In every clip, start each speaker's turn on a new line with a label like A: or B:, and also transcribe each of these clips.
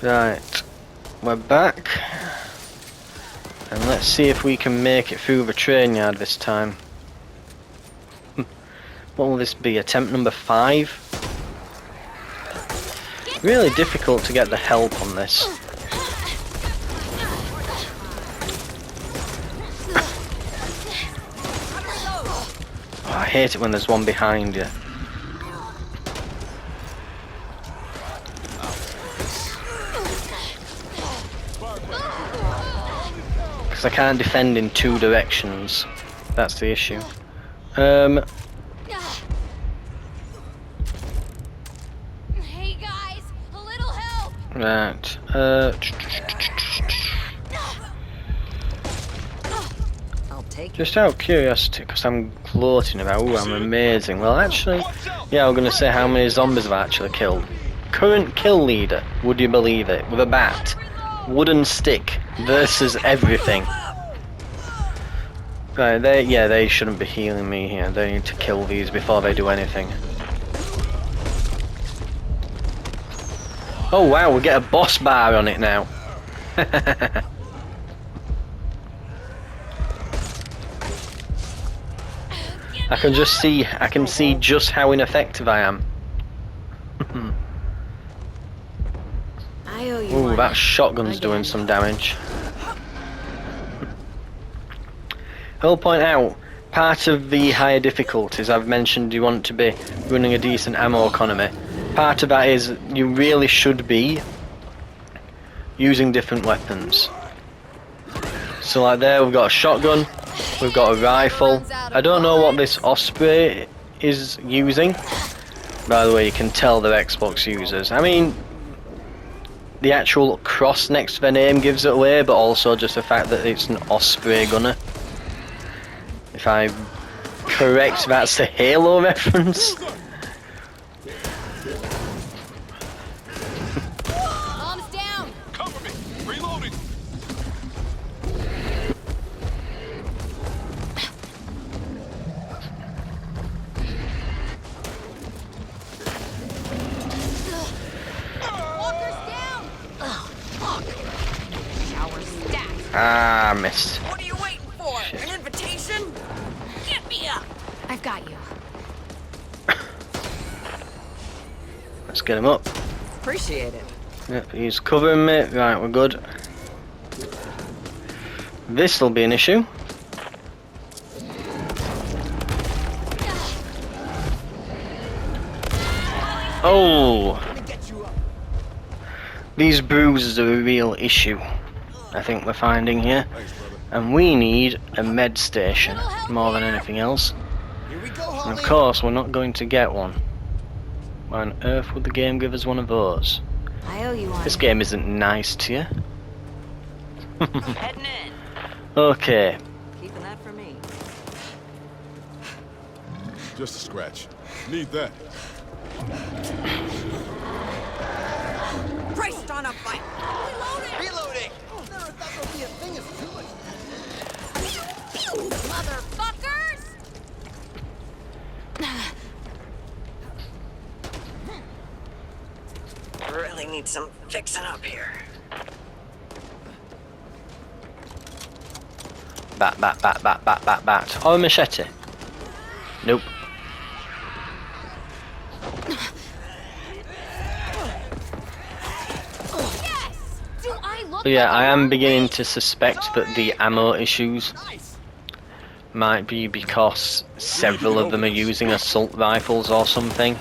A: Right, we're back. And let's see if we can make it through the train yard this time. What will this be? Attempt number 5? Really difficult to get the help on this. Oh, I hate it when there's one behind you. Because I can't defend in 2 directions. That's the issue.
B: Hey guys, a little help.
A: Right.
C: I'll take
A: Just out of curiosity, because I'm gloating about, ooh, I'm amazing. Well, actually, yeah, I'm going to say how many zombies I've actually killed. Current kill leader, would you believe it? With a bat, wooden stick versus everything. Right, they shouldn't be healing me here. They need to kill these before they do anything. Oh wow, we get a boss bar on it now. I can see just how ineffective I am.
C: I owe you
A: Ooh,
C: one.
A: that shotgun's
C: Again.
A: doing some damage. I'll point out, part of the higher difficulties I've mentioned you want to be running a decent ammo economy. Part of that is you really should be using different weapons. So like there we've got a shotgun, we've got a rifle. I don't know what this Osprey is using. By the way, you can tell they're Xbox users. I mean, the actual cross next to their name gives it away, but also just the fact that it's an Osprey gunner. If I'm correct, that's a Halo reference.
B: Bombs down.
D: Cover me! Reloading!
B: Walker's down. Oh, fuck. Shower stacked.
A: Ah, missed.
C: What are you waiting for?
A: Shit.
C: An invitation? Get me up!
B: I've got you.
A: Let's get him up.
C: Appreciate it.
A: Yep, he's covering me. Right, we're good. This'll be an issue. Oh! These bruises are a real issue, I think we're finding here. And we need a med station, more than anything else. And of course, we're not going to get one. Why on earth would the game give us one of those?
C: I owe you one.
A: This game isn't nice to you.
C: Heading in.
A: Okay.
C: Keeping that for me.
D: Just a scratch. Need that.
C: Braced on a fight.
E: Reloading!
F: Never thought there'd be a thing as too much.
B: Motherfuckers!
C: Really need some fixing up here.
A: Bat. Oh, a machete. Nope.
B: Yes! Do I look
A: So yeah,
B: like
A: I
B: a
A: am beginning to suspect that the ammo issues
F: Nice.
A: might be because several of them are using assault rifles or something.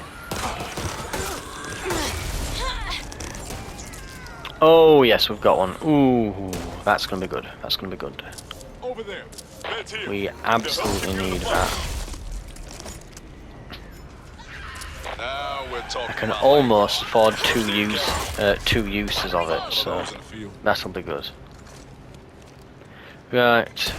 A: Oh yes, we've got one. Ooh, that's gonna be good. That's gonna be good.
D: Over there. That's here.
A: We absolutely need that.
D: Now we're talking.
A: I can
D: about
A: almost afford two uses of it, so
D: those in the field.
A: that'll be good. Right.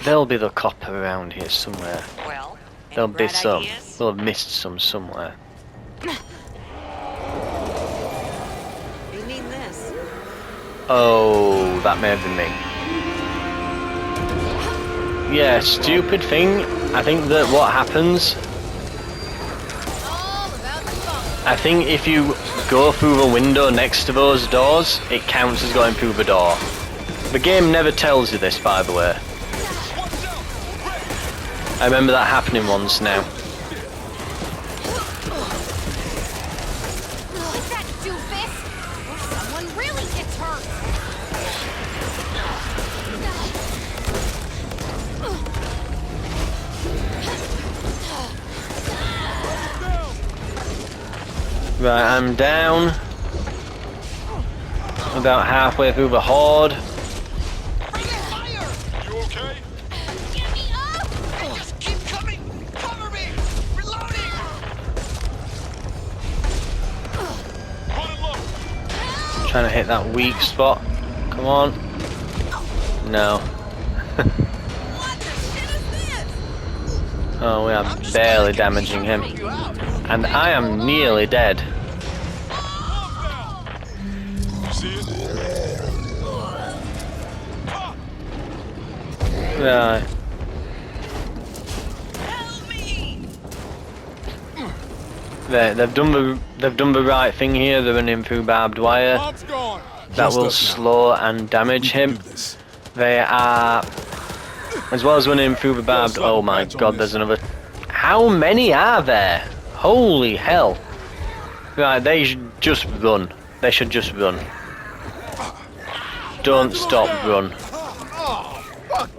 A: There'll be the copper around here somewhere.
C: Well,
A: There'll
C: any
A: be
C: bright
A: some.
C: ideas?
A: We'll have missed some somewhere.
C: You mean this?
A: Oh, that may have been me. yeah, stupid thing. I think that what happens,
B: All about the funk.
A: I think if you go through the window next to those doors, it counts as going through the door. The game never tells you this, by the way. I remember that happening once now.
B: Is that doofus? Or someone really gets hurt.
A: Right, I'm down. About halfway through the horde.
D: You okay?
B: Get me up!
E: Just keep coming! Cover me! Reloading!
D: Running low.
A: Trying to hit that weak spot. Come on. No.
C: What the shit is this?
A: Oh, we are barely damaging him. And I am nearly dead.
D: You see it?
A: Right.
C: Help me!
A: They've done the right thing here. They're running through barbed wire.
D: Mom's gone.
A: That will slow and damage him. They are, as well as running through the barbed. Oh my god, there's another. How many are there? Holy hell! Right, they should just run. They should just run. Don't stop, run.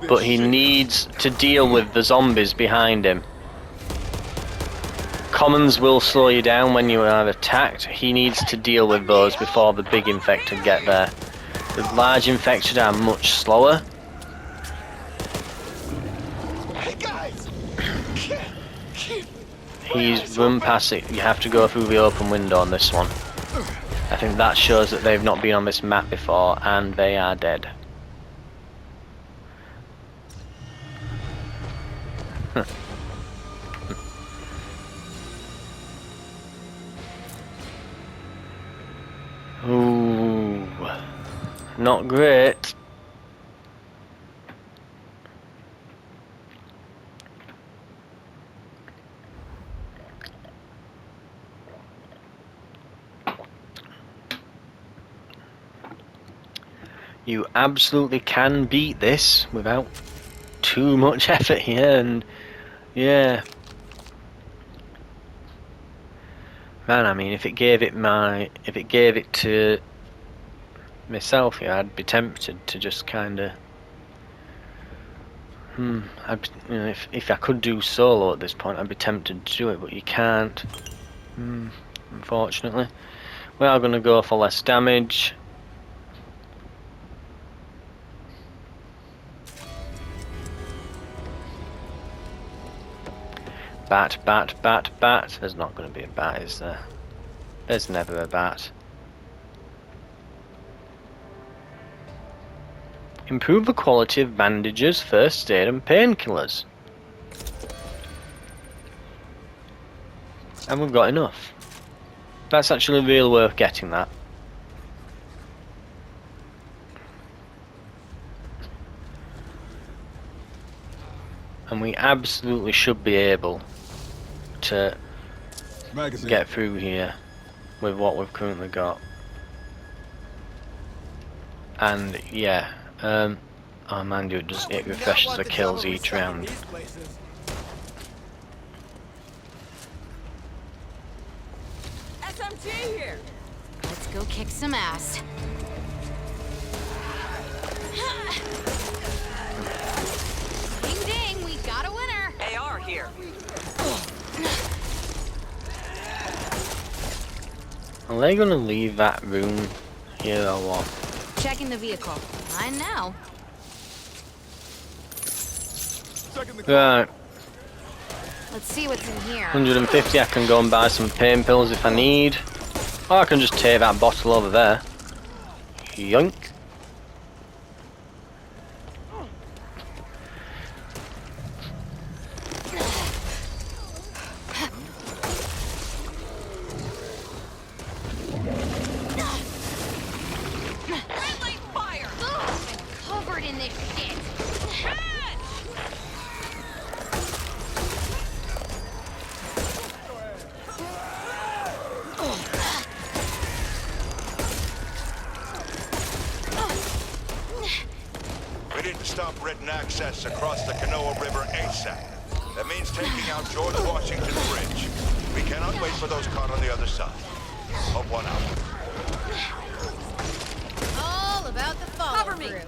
A: But he needs to deal with the zombies behind him. Commons will slow you down when you are attacked. He needs to deal with those before the big infected get there. The large infected are much slower.
E: Hey guys!
A: He's run past it. You have to go through the open window on this one. I think that shows that they've not been on this map before and they are dead. Ooh, not great. You absolutely can beat this without too much effort here, and yeah. Man, I mean, if it gave it to myself here, I'd be tempted to just kind of, if I could do solo at this point, I'd be tempted to do it, but you can't, unfortunately. We are going to go for less damage. Bat, bat, bat, bat. There's not going to be a bat, is there? There's never a bat. Improve the quality of bandages, first aid and painkillers. And we've got enough. That's actually really worth getting that. And we absolutely should be able to get through here with what we've currently got. And yeah, oh mind you, it refreshes the kills each round.
C: SMT here!
B: Let's go kick some ass. Ding ding, we got a winner.
C: AR here.
A: Are they gonna leave that room here or what?
B: Checking the vehicle. Mine now.
A: Right,
B: Let's see what's in here.
A: 150, I can go and buy some pain pills if I need. Or I can just take that bottle over there. Yoink.
C: Friendly fire!
B: Ugh, I'm covered in this shit.
G: We need to stop Ridden access across the Canoa River ASAP. That means taking out George Washington Bridge. We cannot wait for those caught on the other side. Hope one out.
B: All about the follow
C: Cover me.
B: through.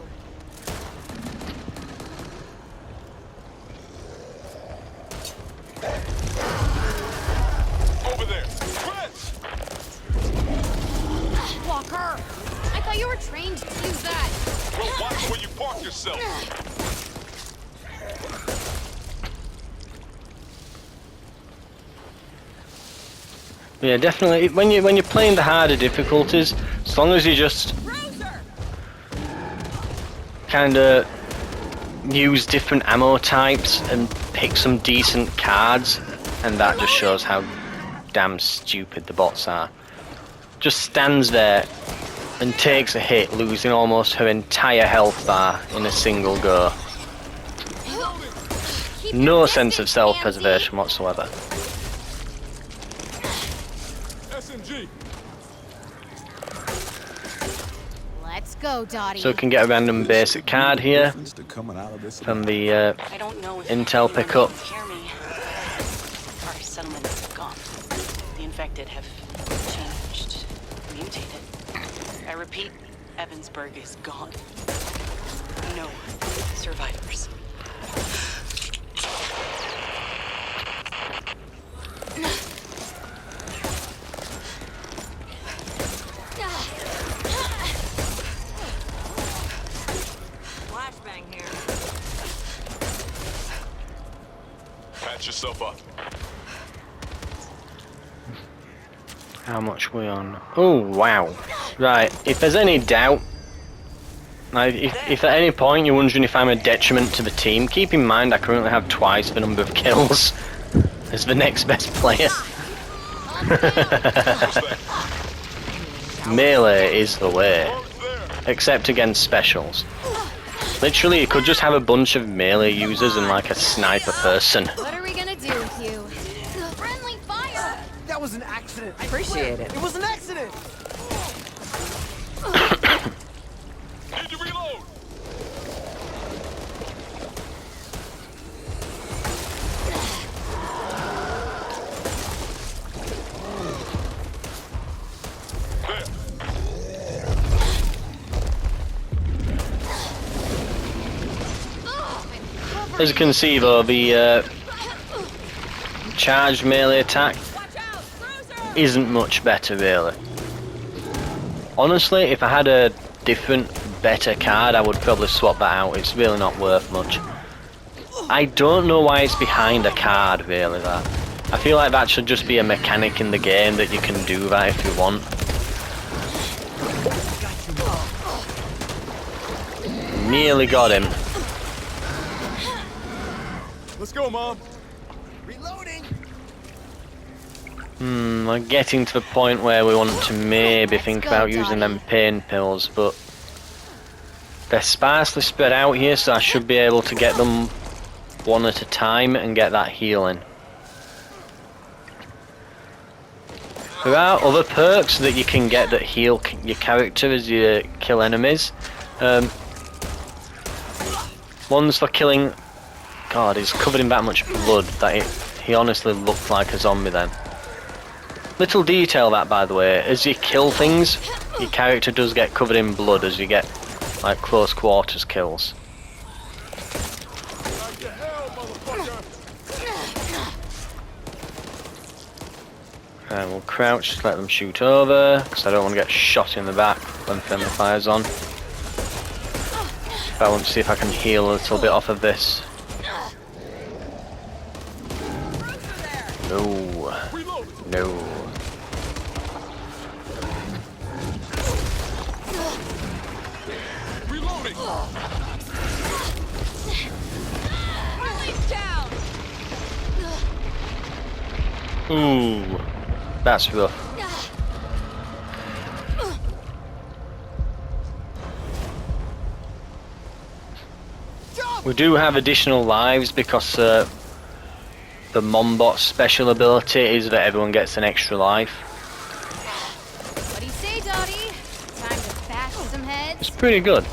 D: Over there. Friends!
B: Walker! I thought you were trained to use that.
D: Well, watch where you park yourself.
A: Yeah, definitely. When you're playing the harder difficulties, as long as you just
C: Bruiser!
A: kind of use different ammo types and pick some decent cards, and that just shows how damn stupid the bots are. Just stands there and takes a hit, losing almost her entire health bar in a single go.
B: Keep
A: No
B: your
A: sense of
B: distance,
A: self-preservation whatsoever.
D: SMG.
B: Pansy. Let's go, Dottie.
A: So we can get a random basic card here from the
H: I don't know if
A: intel
H: anyone
A: pickup.
H: can hear me. Our settlement is gone. The infected have changed, mutated. I repeat, Evansburg is gone. No survivors.
C: Flashbang here.
D: Patch yourself up.
A: How much we on? Oh wow! Right, if there's any doubt, like if at any point you're wondering if I'm a detriment to the team, keep in mind I currently have twice the number of kills as the next best player. Melee is the way, except against specials. Literally, you could just have a bunch of melee users and like a sniper person.
B: What are we gonna do with you? Friendly fire!
F: That was an accident. I
E: Appreciate
F: swear.
E: it.
F: It was an accident.
D: Need to reload. There.
A: As you can see though, the charged melee attack
C: Watch out! Bruiser!
A: isn't much better really. Honestly, if I had a different, better card, I would probably swap that out. It's really not worth much. I don't know why it's behind a card really, that. I feel like that should just be a mechanic in the game that you can do that if you want. Nearly got him.
D: Let's go, Mom.
F: Reloading.
A: We're getting to the point where we want to maybe think about using them pain pills, but they're sparsely spread out here, so I should be able to get them one at a time and get that healing. There are other perks that you can get that heal your character as you kill enemies. One's for killing... God, he's covered in that much blood that he honestly looked like a zombie then. Little detail that, by the way, as you kill things, your character does get covered in blood as you get like close quarters kills.
D: Back to hell, motherfucker.
A: Right, we'll crouch, just let them shoot over, because I don't want to get shot in the back when friendly fire's on. But I want to see if I can heal a little bit off of this. No.
D: Reload.
A: No.
D: Reloading.
C: Release down!
A: Ooh. That's rough. We do have additional lives because the Mombot's special ability is that everyone gets an extra life.
B: What do you say, Dottie? Time to bash some heads?
A: It's pretty good.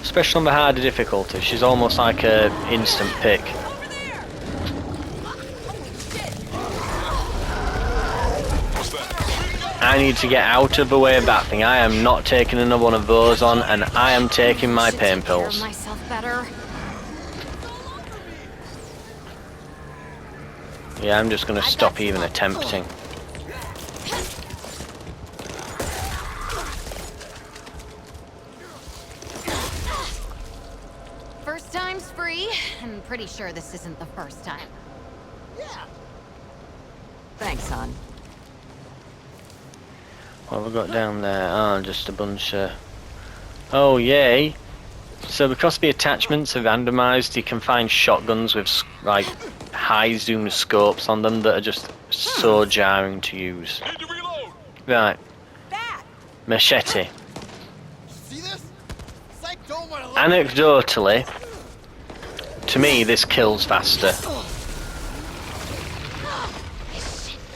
A: Especially on the harder difficulty, she's almost like a instant pick.
C: Over there! Holy shit!
D: What's that?
A: I need to get out of the way of that thing. I am not taking another one of those on, and I am taking my
B: Should
A: pain
B: take care of
A: pills.
B: myself better.
A: Yeah, I'm just gonna stop even attempting.
B: First time's free. I'm pretty sure this isn't the first time.
F: Yeah.
B: Thanks, hon.
A: What have we got down there? Oh, just a bunch of... Oh, yay! So because the attachments are randomised, you can find shotguns with, like, high zoom scopes on them that are just so jarring to use.
D: Need to reload.
A: Right,
C: That!
A: machete.
F: See this? Psych don't want to look.
A: Anecdotally, to me, this kills faster.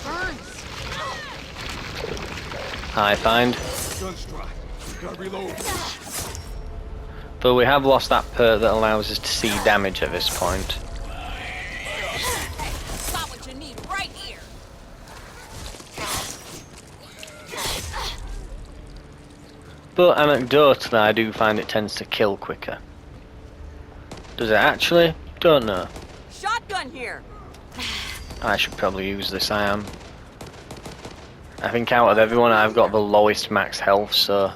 B: Burns.
A: I find.
D: Gun strike. Gotta reload.
A: But we have lost that perk that allows us to see damage at this point.
C: Got what you need right here!
A: But anecdotally, I do find it tends to kill quicker. Does it actually? Don't know.
C: Shotgun here!
A: I should probably use this, I am. I think out of everyone I've got the lowest max health, so...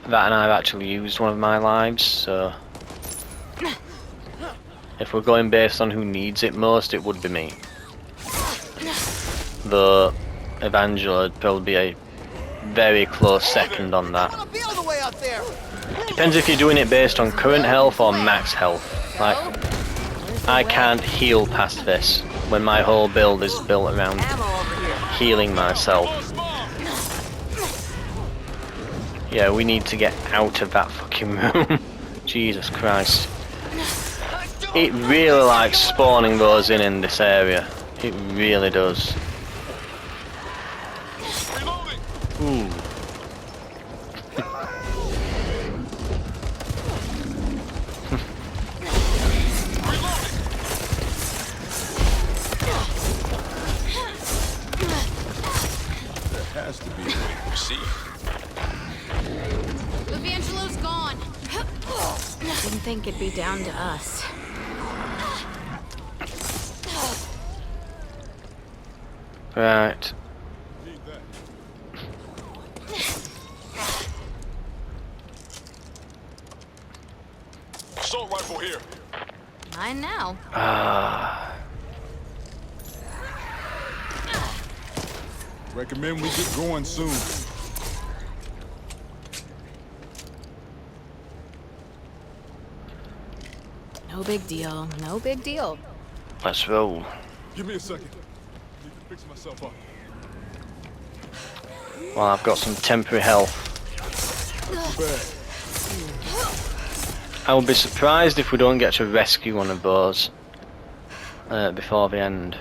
A: That and I've actually used one of my lives, so... If we're going based on who needs it most, it would be me. Though Evangela would probably be a very close second on that.
F: Wanna be all the way out there.
A: Depends if you're doing it based on current health or max health. Like, I can't heal past this when my whole build is built around
C: Ammo over here.
A: healing myself. Yeah, we need to get out of that fucking room. Jesus Christ. It really likes spawning those in this area. It really does.
D: Reloading.
A: Ooh.
D: There has to be a way to proceed.
B: Evangelo's gone. Didn't think it'd be down to us.
A: Right.
D: Need that. Assault rifle here.
B: Mine now.
A: Ah.
D: Recommend we get going soon.
B: No big deal. No big deal.
A: Let's roll.
D: Give me a second. Need to fix myself up.
A: Well, I've got some temporary health.
D: Too bad.
A: I will be surprised if we don't get to rescue one of those before the end.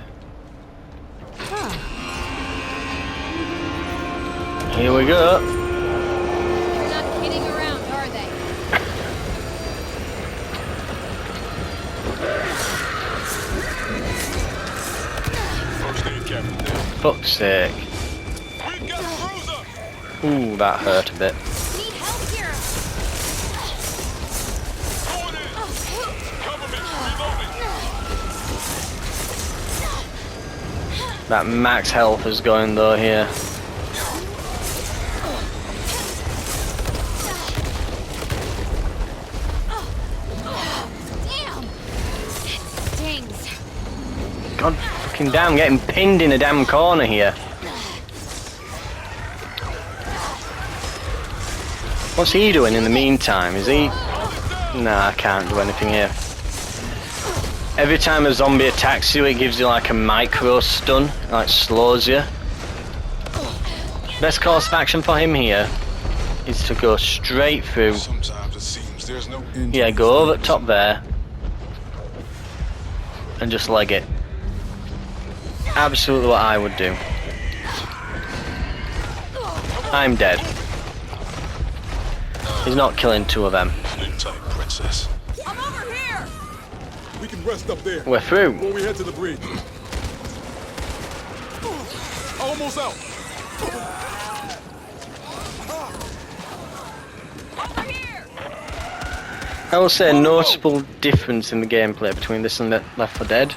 A: Here we go.
B: They're not kidding around, are they?
D: First aid cabinet there.
A: Fuck's sake.
D: We've got a cruiser.
A: Ooh, that hurt a bit.
B: Need help here.
D: Going in. Cover me. Reloading.
A: That max health is going though here.
B: Damn. Stings.
A: God fucking damn, getting pinned in a damn corner here. What's he doing in the meantime? Is he... Nah, I can't do anything here. Every time a zombie attacks you, it gives you like a micro stun, like slows you. Best course of action for him here is to go straight through.
D: Sometimes it seems there's no end.
A: Yeah, go over the top there and just leg it. Absolutely what I would do. I'm dead. He's not killing two of them.
D: Sleep tight, princess.
C: I'm over here.
I: We can rest up there
A: We're through.
I: before we head to the bridge. Almost out.
C: Over here.
A: I will say a noticeable difference in the gameplay between this and Left 4 Dead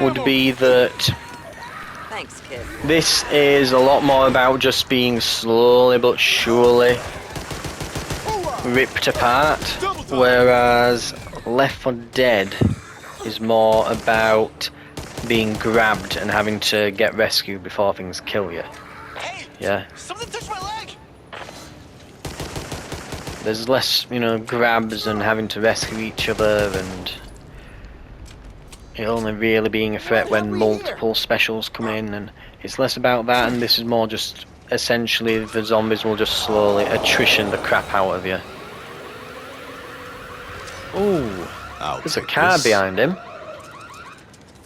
A: would be that
C: Thanks, kid.
A: this is a lot more about just being slowly but surely ripped apart, whereas Left 4 Dead is more about being grabbed and having to get rescued before things kill you.
E: Hey!
A: Yeah.
E: Something touched my leg!
A: There's less, grabs and having to rescue each other, and it only really being a threat when multiple specials come in, and it's less about that, and this is more just essentially the zombies will just slowly attrition the crap out of you. Ooh, there's a car behind him.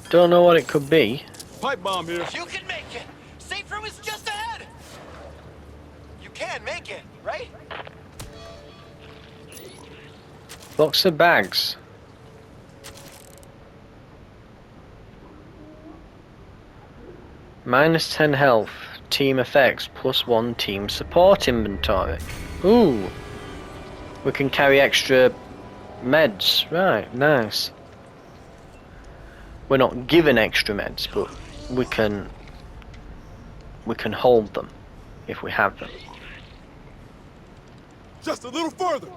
A: Don't know what it could be.
I: Pipe bomb here.
E: You can make it! Safe room is just ahead! You can make it, right?
A: Box of bags. Minus 10 health, team effects, +1 team support inventory. Ooh, we can carry extra meds. Right, nice. We're not given extra meds, but we can hold them if we have them.
I: Just a little further.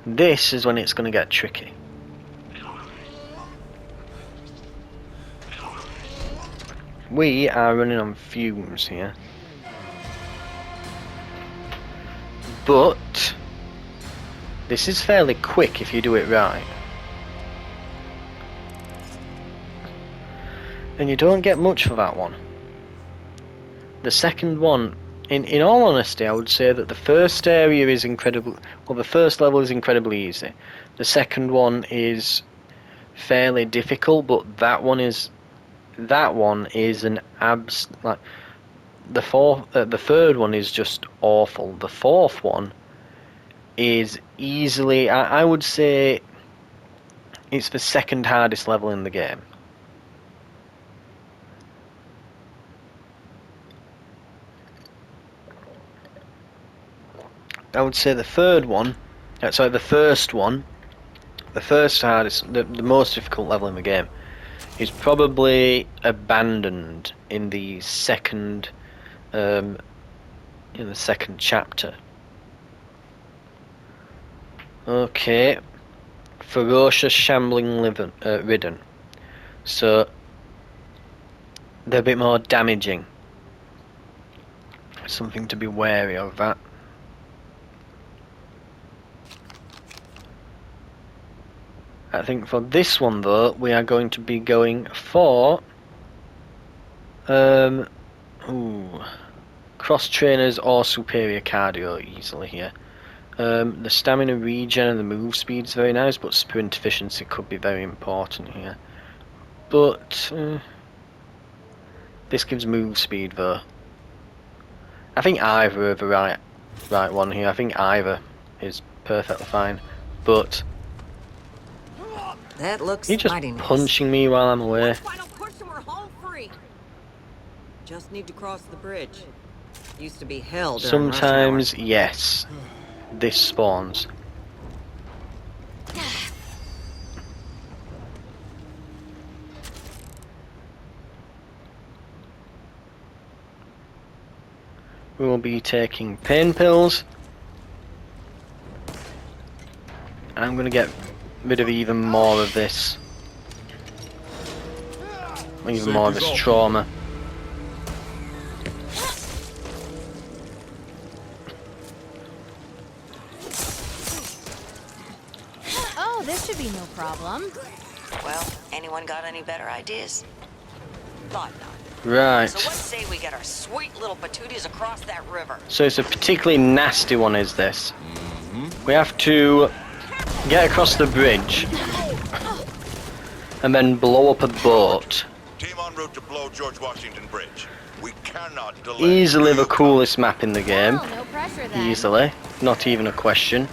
A: This is when it's going to get tricky. We are running on fumes here. But this is fairly quick if you do it right. And you don't get much for that one. The second one, in all honesty, I would say that the first area is incredible. Well, the first level is incredibly easy. The second one is fairly difficult, but that one is an like the third one is just awful. The fourth one is easily, I would say, it's the second hardest level in the game. I would say the first hardest, the most difficult level in the game is probably abandoned in the second chapter. Okay, ferocious shambling Ridden. So they're a bit more damaging. Something to be wary of that. I think for this one though, we are going to be going for cross trainers or superior cardio easily here. The stamina regen and the move speed is very nice, but sprint efficiency could be very important here. But this gives move speed though. I think either are the right one here. I think either is perfectly fine, but
C: That looks
A: he's just
C: mighty nice.
A: punching me while I'm away.
C: Final push and we're home free. Just need to cross the bridge. Used to be hell during rush hour.
A: Sometimes, yes, this spawns. We will be taking pain pills. And I'm going to get rid of even more of this. Even more of this trauma.
B: Oh, this should be no problem.
C: Well, anyone got any better ideas? Thought not.
A: Right.
C: So let's say we get our sweet little patooties across that river.
A: So it's a particularly nasty one, is this? We have to get across the bridge and then blow up a boat.
G: Team en route to blow George Washington Bridge. We cannot delay.
A: Easily the coolest map in the game.
B: Well, no pressure then.
A: Easily. Not even a question.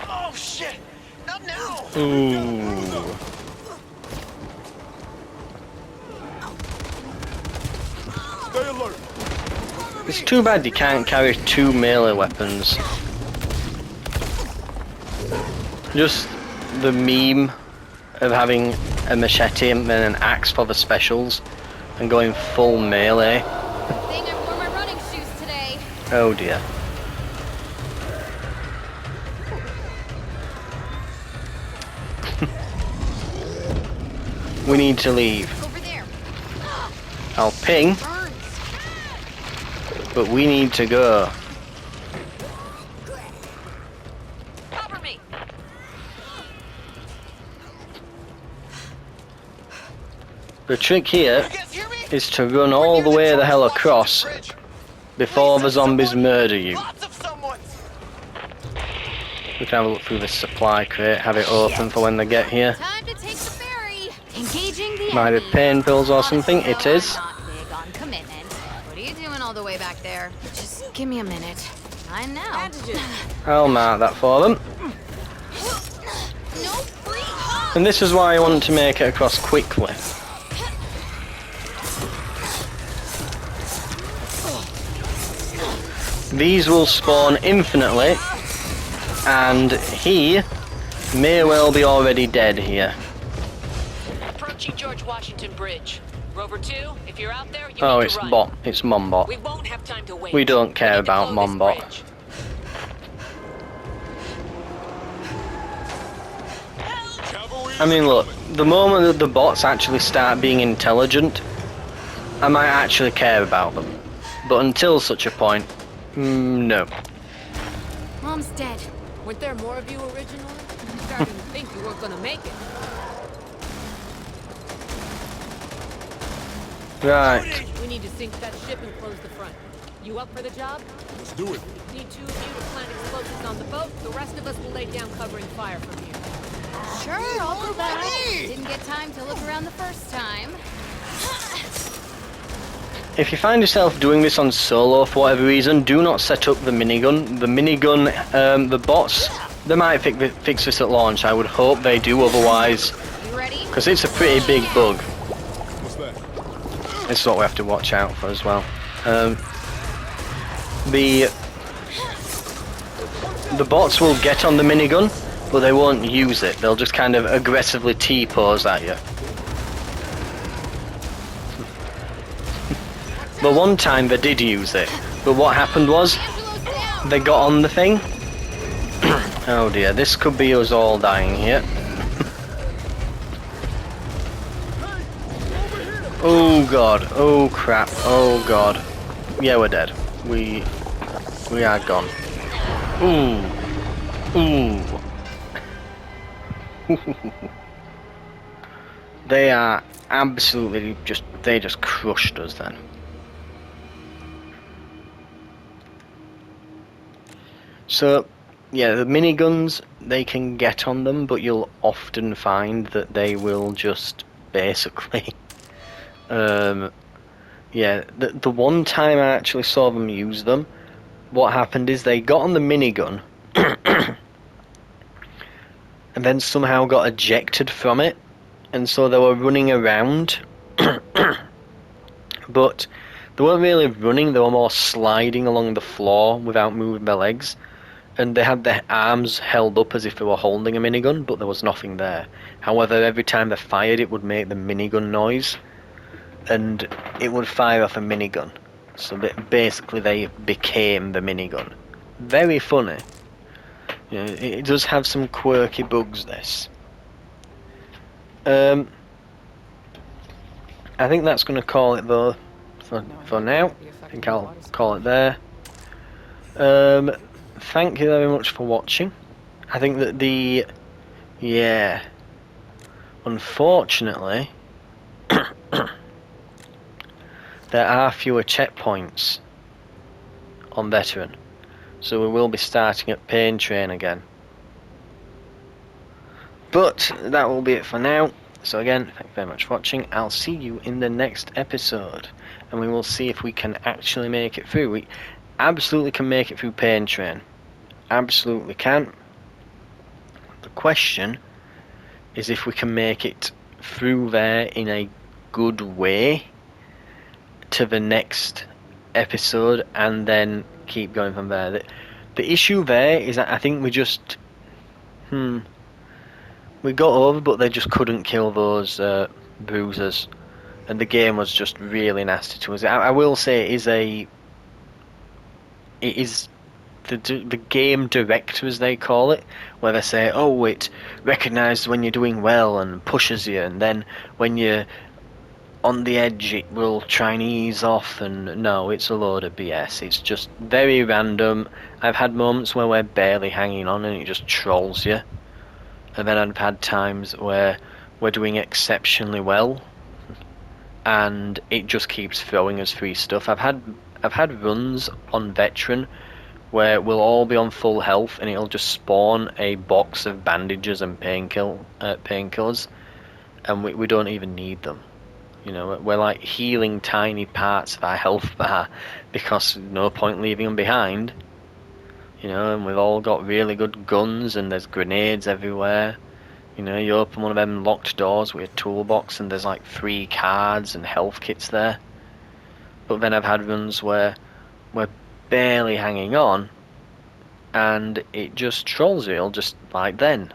E: Oh shit! Not now!
A: Ooh.
I: Stay alert.
A: It's too bad you can't carry 2 melee weapons. Just the meme of having a machete and then an axe for the specials and going full melee.
B: Good thing I wore my running shoes today.
A: Oh dear. We need to leave.
B: Over there.
A: I'll ping,
B: Burns.
A: but we need to go.
H: Cover me.
A: The trick here
E: You guys hear me?
A: is to run all the way the hell across before the zombies murder you.
E: Lots of someone's.
A: We can have a look through this supply crate, have it open for when they get here.
B: Time to take the ferry. Engaging the
A: Might be
B: enemy.
A: pain pills or something. It is.
B: I'm not big on commitment. What are you doing all the way back there? Just give me a minute. I know.
A: I'll mark that for them.
B: No free.
A: And this is why I want to make it across quickly. These will spawn infinitely, and he may well be already dead here.
H: Approaching George Washington Bridge. Rover 2, if you're out there, you
A: Oh,
H: need
A: it's
H: to run.
A: bot. It's Mombot.
H: We won't have time to wait.
A: We don't care
H: need to
A: about
H: blow this
A: Mombot.
H: bridge.
A: I mean, look, the moment that the bots actually start being intelligent, I might actually care about them. But until such a point, no.
B: Mom's dead.
J: Weren't there more of you originally? I'm starting to think you weren't gonna make it.
A: Right.
J: We need to sink that ship and close the front. You up for the job?
I: Let's do it.
J: Need 2 of you to plant explosives on the boat. The rest of us will lay down covering fire from here.
B: Sure, I'll go back. Didn't get time to look around the first time.
A: If you find yourself doing this on solo for whatever reason, do not set up the minigun. The minigun, the bots, they might fix this at launch. I would hope they do, otherwise,
B: You ready?
A: because it's a pretty big bug.
I: What's that?
A: This is what we have to watch out for as well. The bots will get on the minigun, but they won't use it. They'll just kind of aggressively T-pose at you. The one time they did use it, but what happened was,
B: Angelo's down.
A: they got on the thing. Oh dear, this could be us all dying here. Oh god, oh crap, oh god. Yeah, we're dead. We are gone. Ooh. Ooh. They are absolutely they just crushed us then. So, yeah, the miniguns, they can get on them, but you'll often find that they will just basically... yeah, the one time I actually saw them use them, what happened is they got on the minigun, and then somehow got ejected from it, and so they were running around, but they weren't really running, they were more sliding along the floor without moving their legs. And they had their arms held up as if they were holding a minigun, but there was nothing there. However, every time they fired, it would make the minigun noise, and it would fire off a minigun. So basically, they became the minigun. Very funny. Yeah, it does have some quirky bugs. This. I think that's going to call it though. For now, I think I'll call it there. Thank you very much for watching. I think that unfortunately, there are fewer checkpoints on Veteran, so we will be starting at Pain Train again. But that will be it for now. So again, thank you very much for watching. I'll see you in the next episode, and we will see if we can actually make it through. We absolutely can make it through Pain Train. Absolutely can. The question is if we can make it through there in a good way to the next episode and then keep going from there. The issue there is that I think we just we got over, but they just couldn't kill those bruisers, and the game was just really nasty to us. I will say it is the game director, as they call it, where they say, oh, it recognises when you're doing well and pushes you, and then when you're on the edge it will try and ease off. And no, it's a load of BS. It's just very random. I've had moments where we're barely hanging on and it just trolls you, and then I've had times where we're doing exceptionally well and it just keeps throwing us free stuff. I've had runs on veteran where we'll all be on full health and it'll just spawn a box of bandages and painkillers, and we don't even need them. You know, we're like healing tiny parts of our health bar because no point leaving them behind. You know, and we've all got really good guns and there's grenades everywhere. You know, you open one of them locked doors with a toolbox and there's like 3 cards and health kits there. But then I've had runs where we're barely hanging on and it just trolls you. It'll just, like, then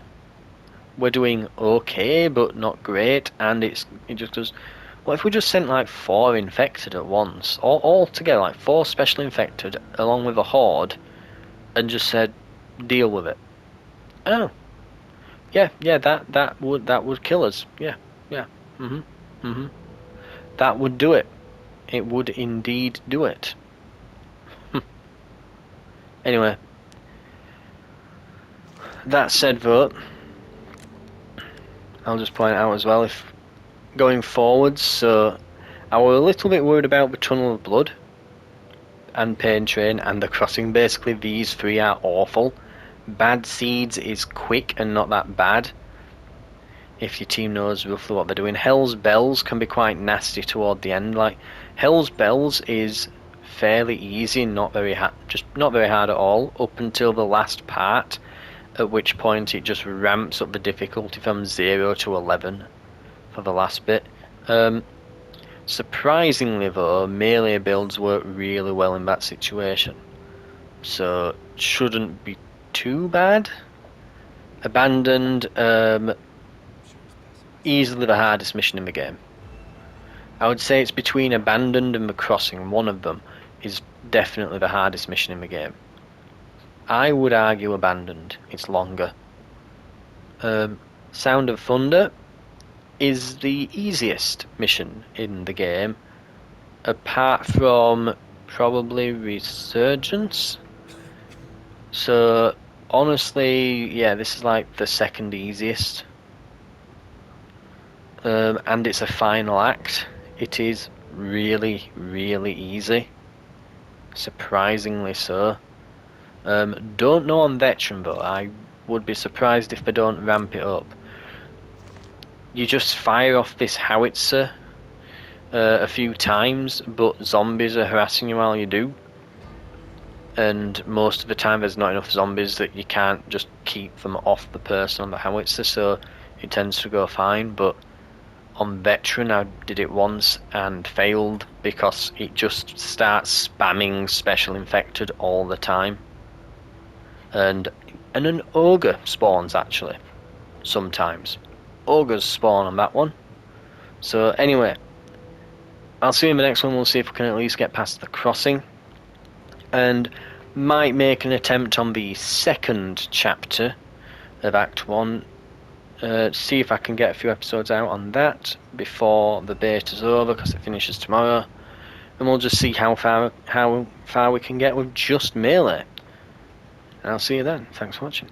A: we're doing okay but not great, and it just goes, well, if we just sent like 4 infected at once, all together, like 4 special infected along with a horde, and just said, deal with it. Oh, yeah, that would kill us. Yeah, that would do it. It would indeed do it. Anyway, that said, though, I'll just point out as well, if going forwards, so I was a little bit worried about the Tunnel of Blood and Pain Train and the Crossing. Basically, these 3 are awful. Bad Seeds is quick and not that bad, if your team knows roughly what they're doing. Hell's Bells can be quite nasty toward the end. Like, Hell's Bells is fairly easy and not very hard at all up until the last part, at which point it just ramps up the difficulty from 0 to 11 for the last bit. Surprisingly though, melee builds work really well in that situation, so shouldn't be too bad. Abandoned, easily the hardest mission in the game. I would say it's between Abandoned and the Crossing. One of them is definitely the hardest mission in the game. I would argue Abandoned. It's longer. Sound of Thunder is the easiest mission in the game, apart from probably Resurgence. So honestly, yeah, this is like the second easiest. And it's a final act. It is really, really easy. Surprisingly so. Don't know on Veteran though. I would be surprised if they don't ramp it up. You just fire off this howitzer a few times, but zombies are harassing you while you do. And most of the time there's not enough zombies that you can't just keep them off the person on the howitzer, so it tends to go fine. But on Veteran I did it once and failed because it just starts spamming special infected all the time. And an ogre spawns actually, sometimes. Ogres spawn on that one. So anyway, I'll see you in the next one. We'll see if we can at least get past the Crossing, and might make an attempt on the second chapter of Act 1. See if I can get a few episodes out on that before the beta's over, because it finishes tomorrow, and we'll just see how far we can get with just melee. And I'll see you then. Thanks for watching.